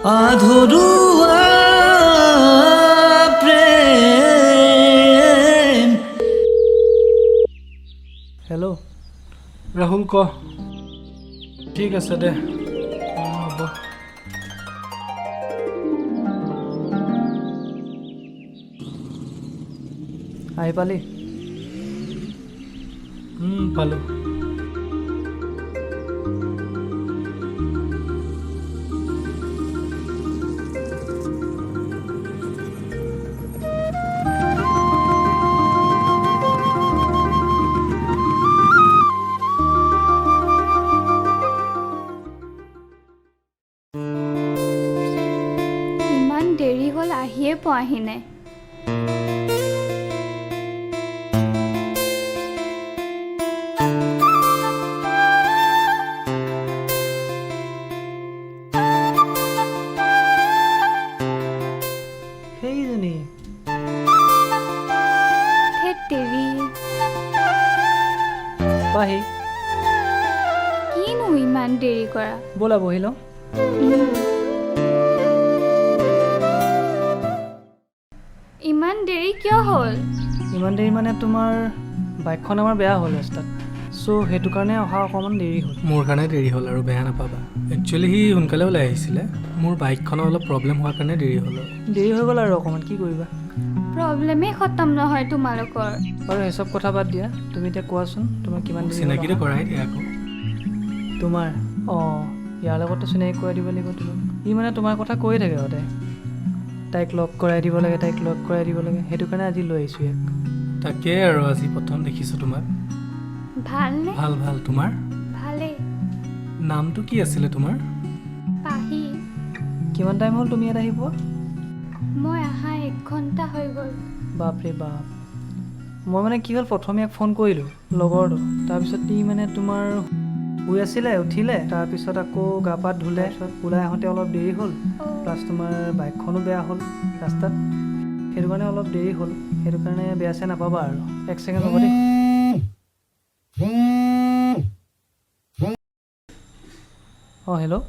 আধৰুৱা প্ৰেম। হেল্ল' ৰাহুল ক ঠিক আছে দে হ'ব আহি পালি পালোঁ ইমান দেৰি হ'ল আহিয়ে পোৱাহি নাই সেইজনী ধেৎ তেৰি পাহি কিনো ইমান দেৰি কৰা ব'লা বহি লওঁ ইমান দেৰি কিয় হ'ল ইমান দেৰি মানে তোমাৰ বাইকখন আমাৰ বেয়া হ'ল ৰাস্তাত চ' সেইটো কাৰণে অহা অকণমান দেৰি হ'ল মোৰ কাৰণে দেৰি হ'ল আৰু বেয়া নাপাবা একচুৱেলি সি সোনকালে ওলাই আহিছিলে মোৰ বাইকখনৰ অলপ প্ৰব্লেম হোৱাৰ কাৰণে দেৰি হ'ল দেৰি হৈ গ'ল আৰু অকণমান কি কৰিবা প্ৰব্লেমেই খতম নহয় তোমালোকৰ বাৰু সেইচব কথা বাদ দিয়া তুমি এতিয়া কোৱাচোন তোমাৰ কিমান দেৰি হ'ল চিনাকিটো অহা? কৰাই দিয়া আকৌ তোমাৰ অঁ ইয়াৰ লগতো চিনাকি কৰাই দিব লাগিব তোমাক ই মানে তোমাৰ কথা কৈয়ে থাকে সদায় তাইক লগ কৰাই দিব লাগে তাইক লগ কৰাই দিব লাগে সেইটো কাৰণে আজি লৈ আহিছোঁ ইয়াক তাকেই আৰু আজি প্ৰথম দেখিছোঁ তোমাক ভালনে ভাল ভাল তোমাৰ ভালেই নামটো কি আছিলে তোমাৰ পাহি কিমান টাইম হ'ল তুমি ইয়াত আহি পোৱা মই অহা 1 ঘণ্টা হৈ গ'ল বাপৰে বাপ মই মানে কি হ'ল প্ৰথমে ইয়াক ফোন কৰিলোঁ লগৰটো তাৰপিছত ই মানে তোমাৰ শুই আছিলে উঠিলে তাৰপিছত আকৌ গা পা ধুলে ওলাই আহোঁতে অলপ দেৰি হ'ল প্লাছ তোমাৰ বাইকখনো বেয়া হ'ল ৰাস্তাত সেইটো কাৰণে অলপ দেৰি হ'ল সেইটো কাৰণে বেয়া চেয়া নাপাবা আৰু 1 ছেকেণ্ড হ'ব দেই অঁ হেল্ল'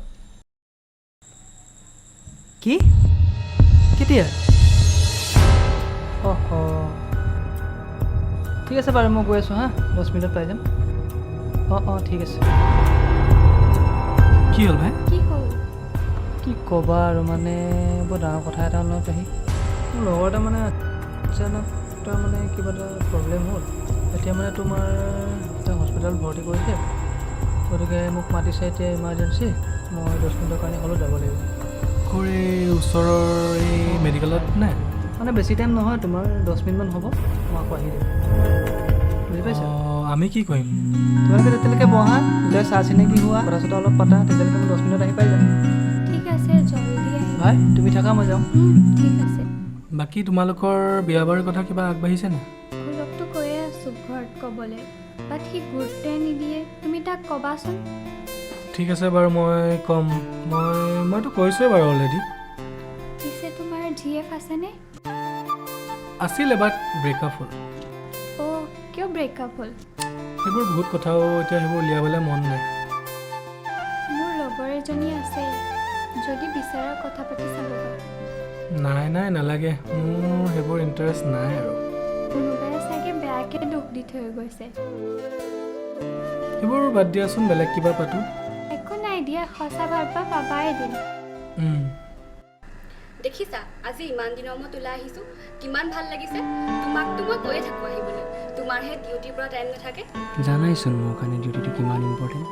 কি কেতিয়া অঁ ঠিক আছে বাৰু মই গৈ আছোঁ হা 10 মিনিটত পাই যাম অঁ ঠিক আছে কি হ'ল ভাই কি হ'ল কি ক'বা আৰু মানে বৰ ডাঙৰ কথা এটা লৈ পাহি মোৰ লগৰ এটা মানে অচানক তাৰ মানে কিবা এটা প্ৰব্লেম হ'ল এতিয়া মানে তোমাৰ এটা হস্পিটেলত ভৰ্তি কৰিছে গতিকে মোক মাতিছে এতিয়া ইমাৰ্জেঞ্চি মই 10 মিনিটৰ কাৰণে হ'লেও যাব লাগিব খুৰী ওচৰৰ এই মেডিকেলত নে মানে বেছি টাইম নহয় তোমাৰ 10 মিনিটমান হ'ব মই আকৌ আহি দিম বুজি পাইছা আমি কি কৰিম তোমালোকে তেতিয়ালৈকে বহা তেতিয়া চাহ চিনাকি হোৱা কথা চথা অলপ পাতা তেতিয়ালৈকে মই 10 মিনিটত আহি পাই যাম ঠিক আছে জলদি আহিবা ভাই তুমি থাকা মই যাওঁ ঠিক আছে বাকী তোমালোকৰ বিয়া বাৰুৰ কথা কিবা আগবাঢ়িছে নে অলপতো কৈয়ে আছোঁ ঘৰত ক'বলৈ বাট সি গুৰুত্বই নিদিয়ে তুমি তাক ক'বাচোন ঠিক আছে বাৰু মই ক'ম মইতো কৈছোৱে বাৰু অলৰেডি পিছে তোমাৰ GF আছেনে আছিলে বাট ব্ৰেকআপ হ'ল অঁ কিয় ব্ৰেকআপ হ'ল সেইবোৰ বহুত কথাও এতিয়া সেইবোৰ উলিয়াবলৈ মন নাই মোৰ লগৰ এজনী আছে যদি বিচাৰা কথা পাতি চাব পাৰা নাই নালাগে মোৰ সেইবোৰ ইণ্টাৰেষ্ট নাই আৰু কোনোবাই চাগে বেয়াকৈ দুখ দি থৈ গৈছে সেইবোৰ বাদ দিয়াচোন বেলেগ কিবা পাতোঁ একো নাই দিয়া সঁচা ভাল পা পাবাই এদিন দেখিছা আজি ইমান দিনৰ মূৰত ওলাই আহিছোঁ কিমান ভাল লাগিছে তোমাকতো মই কৈয়ে থাকোঁ আহিবলৈ তোমাৰহে ডিউটিৰ পৰা টাইম নাথাকে জানাইচোন মোৰ কাৰণে ডিউটিটো কিমান ইম্পৰ্টেণ্ট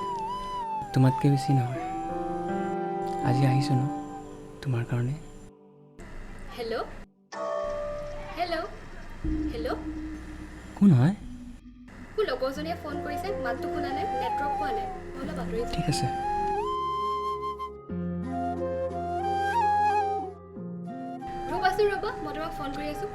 তোমাতকৈ বেছি নহয় আজি আহিছোঁ ন তোমাৰ কাৰণে হেল্ল' হেল্ল' হেল্ল' কোন হয় মোৰ লগৰজনীয়ে ফোন কৰিছে মাতটো শুনা নাই নেটৱৰ্ক পোৱা নাই অলপ আঁতৰি যাওঁ। ঠিক আছে ৰ'বা মই তোমাক ফোন কৰি আছোঁ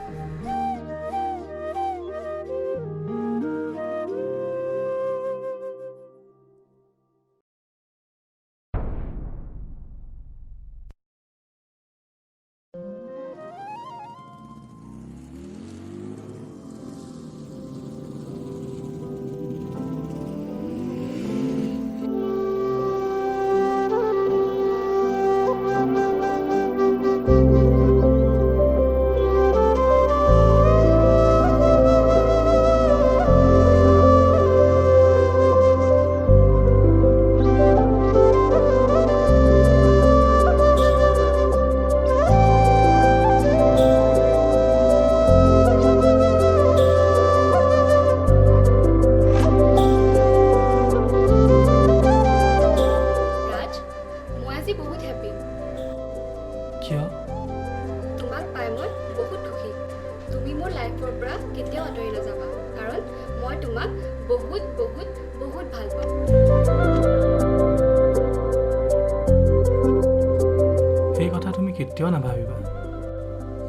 কেতিয়াও নাভাবিবা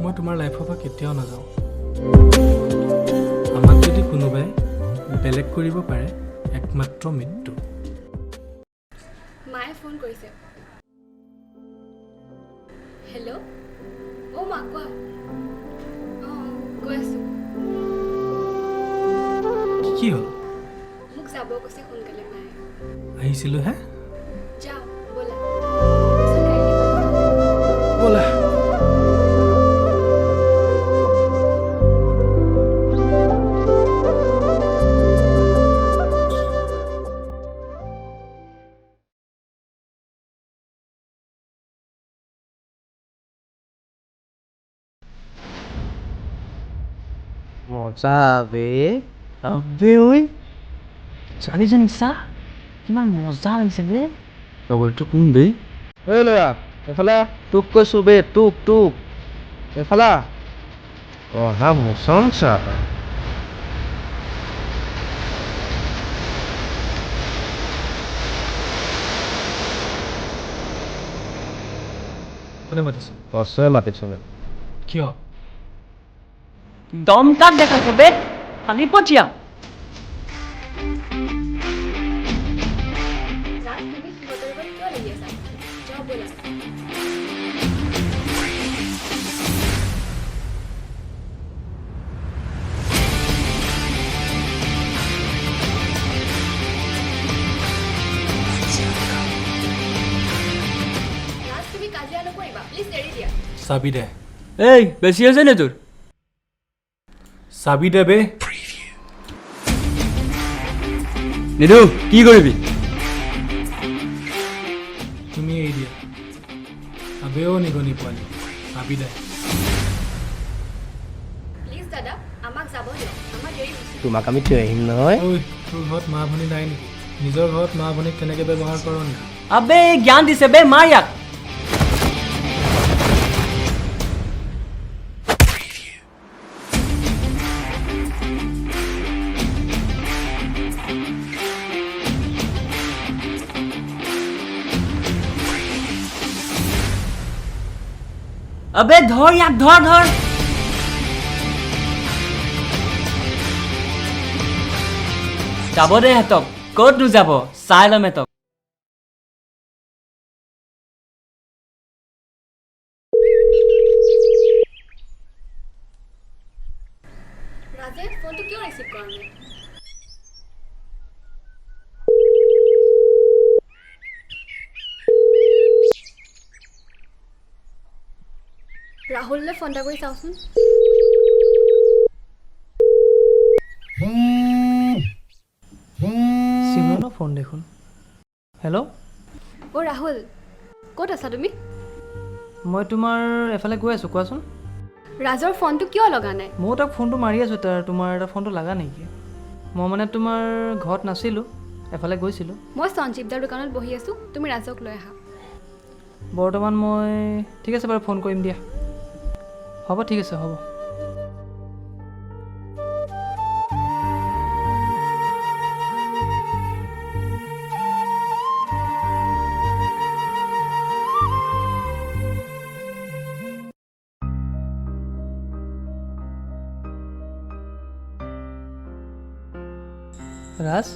মই তোমাৰ লাইফৰ পৰা কেতিয়াও নাযাওঁ আমাক যদি কোনোবাই বেলেগ কৰিব পাৰে একমাত্ৰ মৃত্যু মায়ে ফোন কৰিছে হেল্ল' অ' মা কোৱা অঁ কৈ আছোঁ কি হ'ল মোক যাব কৈছে সোনকালে মায়ে আহিছিলোঁ হে যাওঁ ব'লা পিছত গাড়ী দিব। ব'লা মজা বে আবে ঐ ছোৱালীজনী চা কিমান মজা লাগিছে বে লগৰটো কোন বে ঐ ল'ৰা এফালে তোক কৈছোঁ বে তোক এফালে অহা মোচন চা কোনে মাতিছে বছৰে মাতিছোঁ বে কিয় দম কাক দেখাইছে বে পানী পঠিয়া ৰাজ তুমি সিহঁতৰ লগত কিয় লাগি আছা যাওঁ ব'লা ৰাজ তুমি কাজিয়া নকৰিবা প্লিজ এৰি দিয়া চাবি দে এই বেছি হৈছে নে তোৰ চাবি দে বে নিদু কি কৰিবি তুমি এৰি দিয়া আবেও নিগনি পোৱালি চাবি দে প্লিজ দাদা আমাক যাব দিয়ক আমাৰ দেৰি হৈছে তোমাক আমি থৈ আহিম নহয় ঐ তোৰ ঘৰত মা ভনী নাই নেকি নিজৰ ঘৰত মা ভনীক তেনেকৈ ব্যৱহাৰ কৰ নেকি আবে জ্ঞান দিছে বে মাৰ ইয়াক আবে ধৰ ইয়াক ধৰ যাব দে হেতক ক'ত যাব চাই ল'ম হেতক ৰাজে ফোনটো কিয় ৰিচিভ কৰা নাই ৰাহুললৈ ফোন এটা কৰি চাওঁচোন চিমৰণৰ ফোন দেখোন হেল্ল' অ' ৰাহুল ক'ত আছা তুমি মই তোমাৰ এফালে গৈ আছোঁ কোৱাচোন ৰাজৰ ফোনটো কিয় লগা নাই ময়ো তাক ফোনটো মাৰি আছোঁ তোমাৰ এটা ফোনটো লগা নেকি মই মানে তোমাৰ ঘৰত নাছিলোঁ এফালে গৈছিলোঁ মই সঞ্জীৱদাৰ দোকানত বহি আছোঁ তুমি ৰাজক লৈ আহা বৰ্তমান মই ঠিক আছে বাৰু ফোন কৰিম দিয়া হ'ব ঠিক আছে হ'ব ৰাজ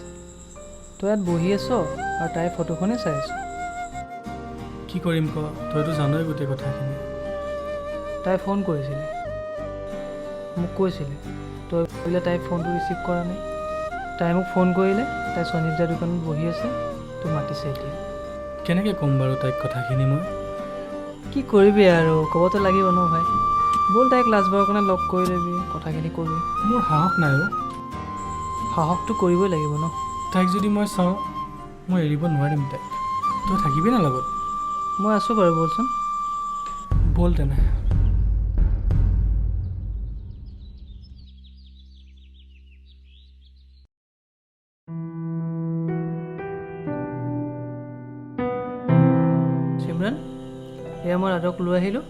তই ইয়াত বহি আছ আৰু তাইৰ ফটোখনেই চাই আছ কি কৰিম ক তইতো জানই গোটেই কথাখিনি তাই ফোন কৰিছিলে মোক কৈছিলে তই বোলে তাই ফোনটো ৰিচিভ কৰা নাই তাই মোক ফোন কৰিলে তাই সঞ্জীৱদাৰ দোকানত বহি আছে তোক মাতিছে এতিয়া কেনেকৈ ক'ম বাৰু তাইক কথাখিনি মই কি কৰিবি আৰু ক'বতো লাগিব ন ভাই ব'ল তাইক লাষ্টবাৰৰ কাৰণে লগ কৰি ল'বি কথাখিনি ক'বি মোৰ সাহস নাই অ' সাহসটো কৰিবই লাগিব ন তাইক যদি মই চাওঁ মই এৰিব নোৱাৰিম তাইক তই থাকিবি না লগত মই আছোঁ বাৰু ব'লচোন ব'ল তেনে চিমৰন এয়া মই ৰাজক লৈ আহিলোঁ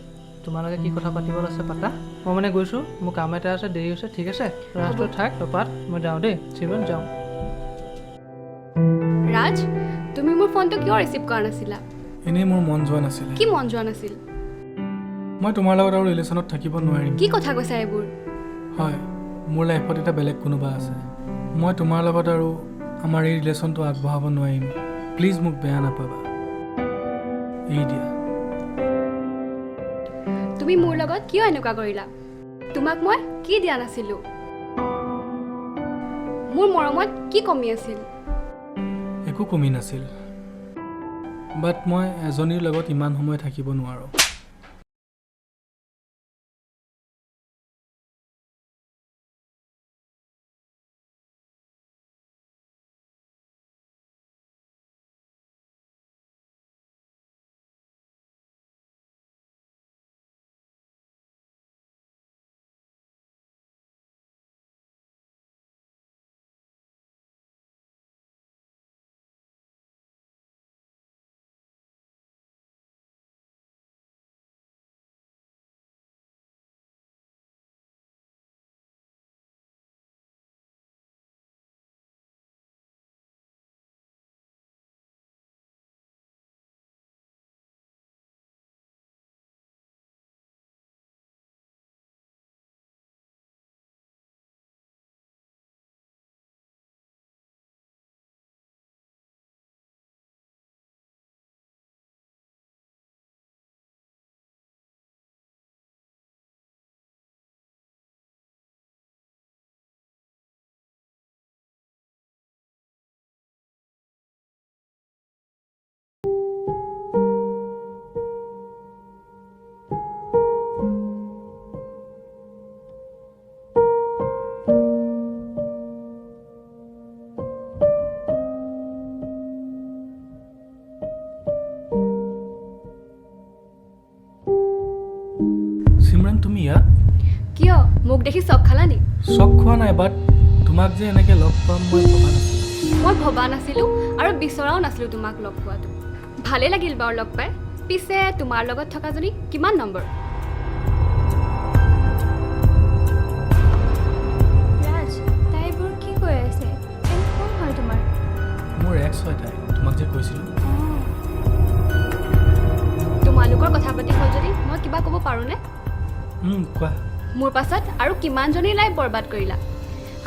তোমালোকে কি কথা পাতিব আছে পাতা মই মানে গৈছোঁ মোৰ কাম এটা আছে দেৰি হৈছে ঠিক আছে ৰাজটো থাক তপাত মই যাওঁ দেই চিমৰন যাওঁ ৰাজ তুমি মোৰ ফোনটো কিয় ৰিচিভ কৰা নাছিলা এনেই মোৰ মন যোৱা নাছিলে কি মন যোৱা নাছিল মই তোমাৰ লগত আৰু ৰিলেশ্যনত থাকিব নোৱাৰিম। কি কথা কৈছা এইবোৰ? হয়, মোৰ লাইফত এটা বেলেগ কোনোবা আছে। মই তোমাৰ লগত আৰু আমাৰ এই ৰিলেশ্যনটো আগবঢ়াব নোৱাৰিম। প্লিজ মোক বেয়া নাপাবা, এৰি দিয়া। তুমি মোৰ লগত কিয় এনেকুৱা কৰিলা? তোমাক মই কি দিয়া নাছিলোঁ? মোৰ মৰমত কি কমি আছিল? একো কমি নাছিল, বাট মই এজনীৰ লগত ইমান সময় থাকিব নোৱাৰোঁ। সিমৰান, তুমি ইয়াত? কিয়? মোক দেখি চক খালা নি? চক খোৱা নাই, বাট তোমাক যে এনেকৈ লগ পাম মই ভবা নাছিলোঁ। মই ভবা নাছিলোঁ আৰু বিচৰাও নাছিলোঁ তোমাক লগ পোৱাটো। ভালেই লাগিল বাৰু লগ পাই। পিছে তোমাৰ লগত থকাজনী কিমান নম্বৰ? ৰাজ, তাই এইবোৰ কি কৈ আছে? কোন হয় তোমাৰ? মোৰ এক্স হয় তাই, তোমাক যে কৈছিলোঁ। তোমালোকৰ কথা পাতি হ'ল যদি মই কিবা ক'ব পাৰোঁনে? কোৱা। মোৰ পাছত আৰু কিমানজনী লাইফ বৰবাদ কৰিলা।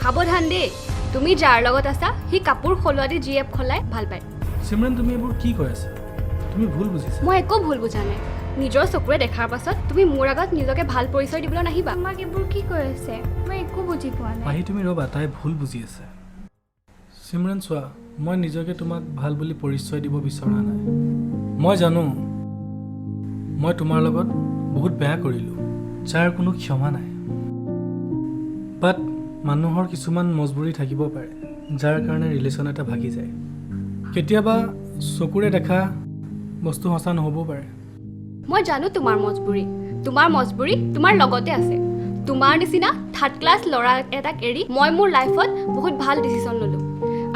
সাৱধান দেই, তুমি যাৰ লগত আছা সি কাপোৰ সলোৱা দি GF খলাই ভাল পায়। সিমৰান, তুমি এইবোৰ কি কৈ আছা? তুমি ভুল বুজিছা। মই একো ভুল বুজা নাই। নিজৰ চকুৰে দেখাৰ পাছত তুমি মোৰ আগত নিজকে ভাল পৰিচয় দিবলৈ নাহিবা। তোমাক এইবোৰ কি কৈ আছে? মই একো বুজি পোৱা নাই। পাহি, তুমি ৰ'বা, তাই ভুল বুজি আছে। সিমৰান চোৱা, মই নিজকে তোমাক ভাল বুলি পৰিচয় দিব বিচৰা নাই। মই জানো মই তোমাৰ লগত বহুত বেয়া কৰিলোঁ, যাৰ কোনো ক্ষমা নাই। বাট মানুহৰ কিছুমান মজবুৰি থাকিব পাৰে, যাৰ কাৰণে ৰিলেশ্যন এটা ভাগি যায়। কেতিয়াবা চকুৰে দেখা বস্তু সঁচা নহ'বও পাৰে। মই জানো তোমাৰ মজবুৰি তোমাৰ লগতে আছে। তোমাৰ নিচিনা থাৰ্ড ক্লাছ ল'ৰা এটাক এৰি মই মোৰ লাইফত বহুত ভাল ডিচিশ্যন ল'লোঁ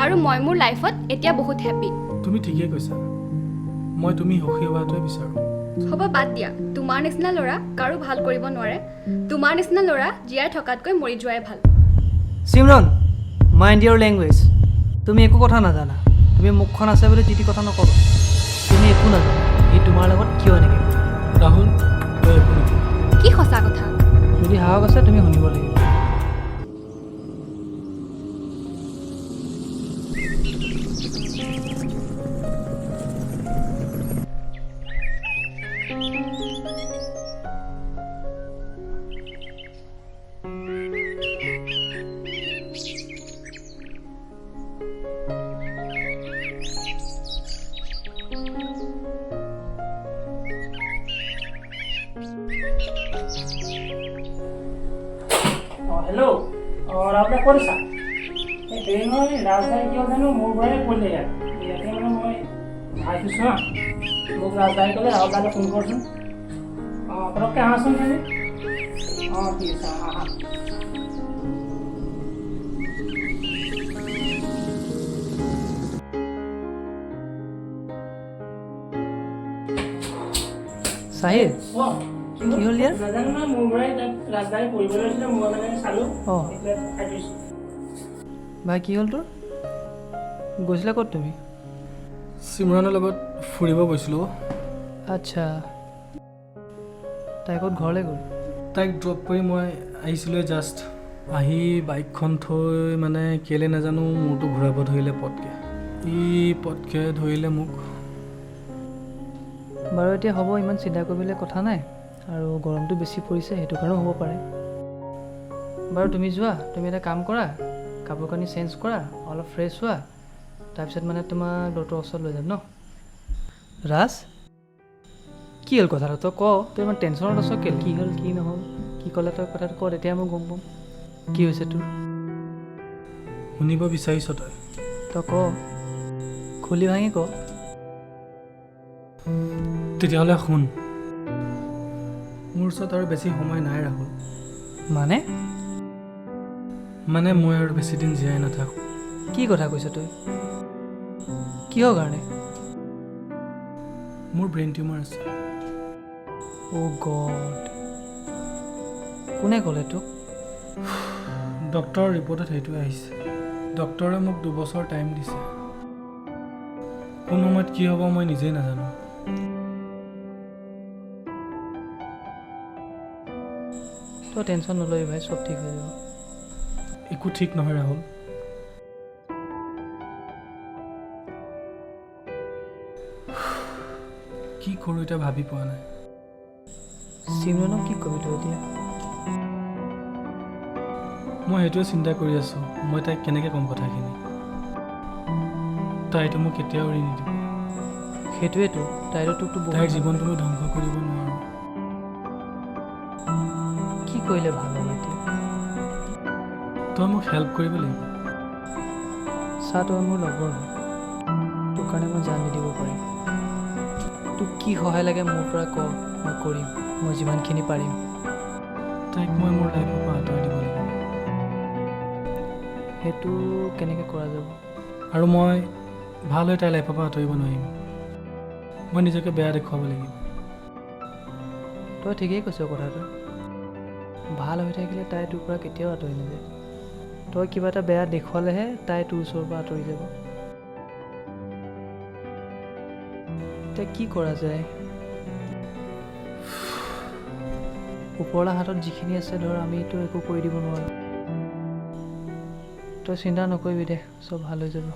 আৰু মই মোৰ লাইফত এতিয়া বহুত হেপ্পী। তুমি ঠিকেই কৈছা, মই তুমি সুখী হোৱাটোৱে বিচাৰোঁ। হ'ব বাদ দিয়া, তোমাৰ নিচিনা ল'ৰা কাৰো ভাল কৰিব নোৱাৰে। তোমাৰ নিচিনা ল'ৰা জীয়াই থকাতকৈ মৰি যোৱাই ভাল। চিমৰন, মাইণ্ড ইয়ৰ লেংগুৱেজ। তুমি একো কথা নাজানা। তুমি মুখখন আছে বুলি যি টি কথা নকবা। তুমি একো নাজানা ই তোমাৰ লগত কিয় এনেকৈ কৰে। ৰাহুল, তই একো নকওঁ। কি সঁচা কথা? যদি সাহস আছে তুমি শুনিব লাগিব। হেল্ল', ৰাউলে কৰিছা? এই ট্ৰেইনৰ ৰাজধানী কিয় জানো মোৰ পৰাই পৰিলে ইয়াতে মানে মই আহিছোঁ হা। মোক ৰাজধানী ক'লে ৰাউলে ফোন কৰচোন। পটককৈ আহাচোন খালি। ঠিক আছে, আহা। চাহিদ, কি হ'ল ইয়াৰ? নাজানো নহয়, মোৰ পৰাই ৰাজধানী পঢ়িবলৈ লৈছিলে, মই মানে চালোঁ। এতিয়া খাই দিছোঁ। ভাই কি হ'ল তোৰ? গৈছিলা ক'ত তুমি? সিমৰানৰ লগত ফুৰিব গৈছিলোঁ। আচ্ছা, তাই ক'ত ঘৰলৈ গ'ল? তাইক ড্ৰপ কৰি মই আহিছিলোঁ জাষ্ট। আহি বাইকখন থৈ মানে কেলৈ নাজানো মূৰটো ঘূৰাব ধৰিলে পটকৈ। পটকৈ ধৰিলে মোক। বাৰু এতিয়া হ'ব, ইমান চিন্তা কৰিবলৈ কথা নাই। আৰু গৰমটো বেছি পৰিছে, সেইটো কাৰণেও হ'ব পাৰে। বাৰু তুমি যোৱা, তুমি এটা কাম কৰা, কাপোৰ কানি চেঞ্জ কৰা, অলপ ফ্ৰেছ হোৱা, তাৰপিছত মানে তোমাক ডক্টৰৰ ওচৰত লৈ যাম ন। ৰাজ, কি হ'ল কথাটো? তই ক, তই ইমান টেনশ্যনত আছ কেলৈ? কি হ'ল কি নহ'ল, কি ক'লে তই কথাটো ক, তেতিয়া মই গম পাম কি হৈছে তোৰ। শুনিব বিচাৰিছ তই? তই ক, খুলি ভাঙি ক। তেতিয়াহ'লে শুন, মোৰ ওচৰত আৰু বেছি সময় নাই ৰাহুল। মানে মই আৰু বেছি দিন জীয়াই নাথাকোঁ। কি কথা কৈছ তই? কিহৰ কাৰণে? মোৰ ব্ৰেইন টিউমাৰ আছে। অ' গড, কোনে ক'লে তোক? ডক্টৰৰ ৰিপৰ্টত সেইটোৱে আহিছে। ডক্টৰে মোক 2 বছৰ টাইম দিছে। কোন সময়ত কি হ'ব মই নিজেই নাজানো। তই টেনশ্যন নল'বি ভাই, চব ঠিক হৈ যাব। একো ঠিক নহয় ৰাহুল। কি কৰোঁ এতিয়া ভাবি পোৱা নাই। চিমৰণক কি কবি তই এতিয়া? মই সেইটোৱে চিন্তা কৰি আছোঁ, মই তাইক কেনেকৈ ক'ম কথাখিনি। তাইতো মোক কেতিয়াও এৰি নিদিব। সেইটোৱেতো, তাইতো তোকতো তাইৰ জীৱনটো মই ধ্বংস কৰিব নোৱাৰোঁ। কি কৰিলে ভাল হ'ব এতিয়া? তই মোক হেল্প কৰিব লাগিব। চা, তই মোৰ লগৰ হয়, তোৰ কাৰণে মই জান দি দিব পাৰিম। তোক কি সহায় লাগে মোৰ পৰা ক, মই কৰিম, মই যিমানখিনি পাৰিম। তাইক মই মোৰ লাইফৰ পৰা আঁতৰাই দিব লাগিব। সেইটো কেনেকৈ কৰা যাব? আৰু মই ভাল হৈ তাইৰ লাইফৰ পৰা আঁতৰিব নোৱাৰিম। মই নিজকে বেয়া দেখুৱাব লাগিব। তই ঠিকেই কৈছ কথাটো। ভাল হৈ থাকিলে তাই তোৰ পৰা কেতিয়াও আঁতৰি নাযায়। তই কিবা এটা বেয়া দেখুৱালেহে তাই তোৰ ওচৰৰ পৰা আঁতৰি যাব। এতিয়া কি কৰা যায়? ওপৰলা হাতত যিখিনি আছে ধৰ, আমিতো একো কৰি দিব নোৱাৰোঁ। তই চিন্তা নকৰিবি দে, চব ভাল হৈ যাব।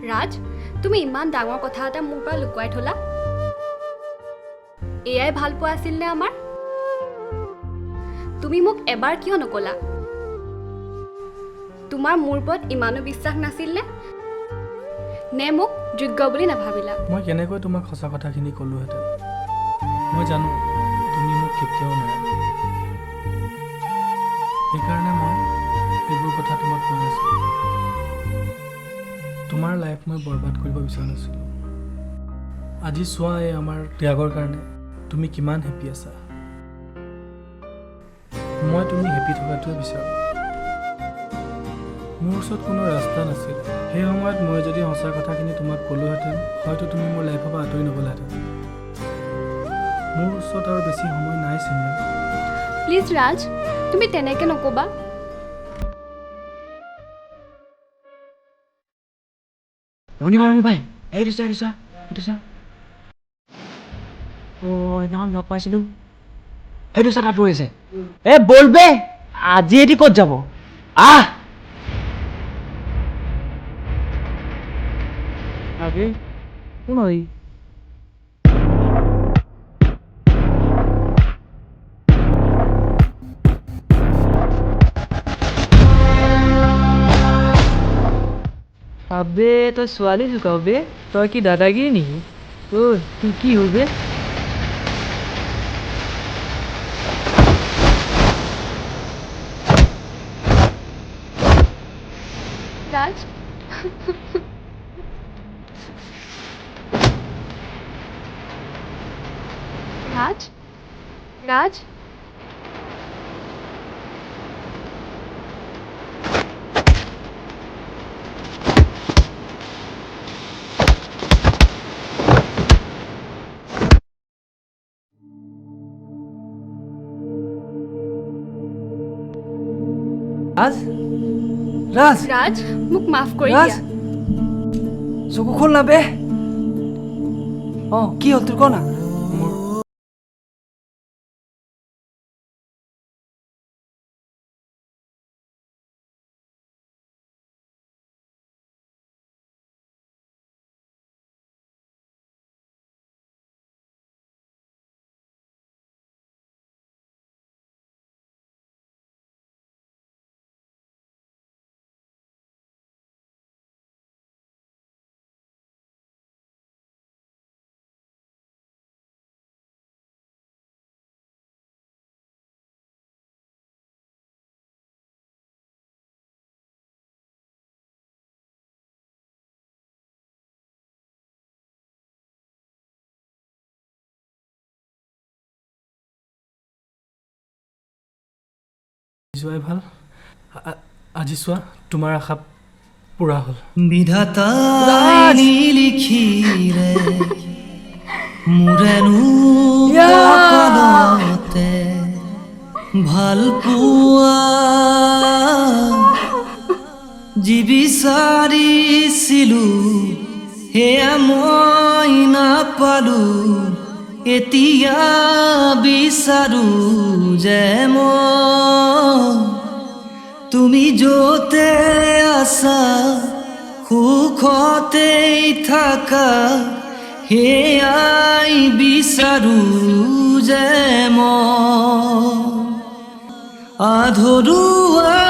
ৰাজ, তুমি ইমান ডাঙৰ কথা এটা মোৰ পৰা লুকুৱাই থলা? এয়াই ভাল পোৱা আছিল নে আমাৰ? তুমি মোক এবাৰ কিয় নকলা? তোমাৰ মোৰ ওপৰত ইমানো বিশ্বাস নাছিল নে মোক যোগ্য বুলি নাভাবিলা? মই কেনেকৈ তোমাক সঁচা কথাখিনি ক'লোহেঁতেন? মই জানো তুমি মোক কেতিয়াও নেৰা। সেইকাৰণে মই এইবোৰ কথা তোমাক কোৱা নাছিলোঁ। তোমাৰ লাইফ মই বৰবাদ কৰিব বিচৰা নাছিলোঁ। আজি চোৱা, এই আমাৰ ত্যাগৰ কাৰণে তুমি কিমান হেপ্পী আছা। মই তুমি হেপ্পী থকাটোৱে বিচাৰোঁ। মোৰ ওচৰত কোনো ৰাস্তা নাছিল। সেই সময়ত মই যদি সঁচা কথাখিনি তোমাক ক'লোহেঁতেন, হয়তো তুমি মোৰ লাইফৰ পৰা আঁতৰি নগ'লাহেঁতেন। মোৰ ওচৰত আৰু বেছি সময় নাই চিমৰন। প্লিজ ৰাজ, তুমি তেনেকৈ নক'বা। ভাই এইটো চা সেইদিনাখন লগ পাইছিলোঁ, সেইটো চা তাত ৰৈ আছে। বল বে, আজি এটি ক'ত যাব? আহ কোন হয়? আবে তই ছোৱালী জোকাও বে, তই কি দাদাগিৰি নেকি? ঐ তোৰ কি হ'ল বে? ৰাজ, ৰাজ, ৰাজ, ৰাজ, ৰাজ, ৰাজ, মোক মাফ কৰি ৰাজ, দিয়া। চকু খোল না বে। অঁ কি হ'ল তোৰ ক না মোৰ যোৱাই ভাল আজি চোৱা তোমাৰ আশা পূৰা হ'ল বিধাতাই লিখিলে মোৰেনো কপালতে ভাল পোৱা যি বিচাৰিছিলো সেয়া মই নাপালো এতিয়া বিচাৰো যে মই তুমি য'তে আছা সুখতেই থাকা সেয়াই বিচাৰো যে মই আধৰুৱা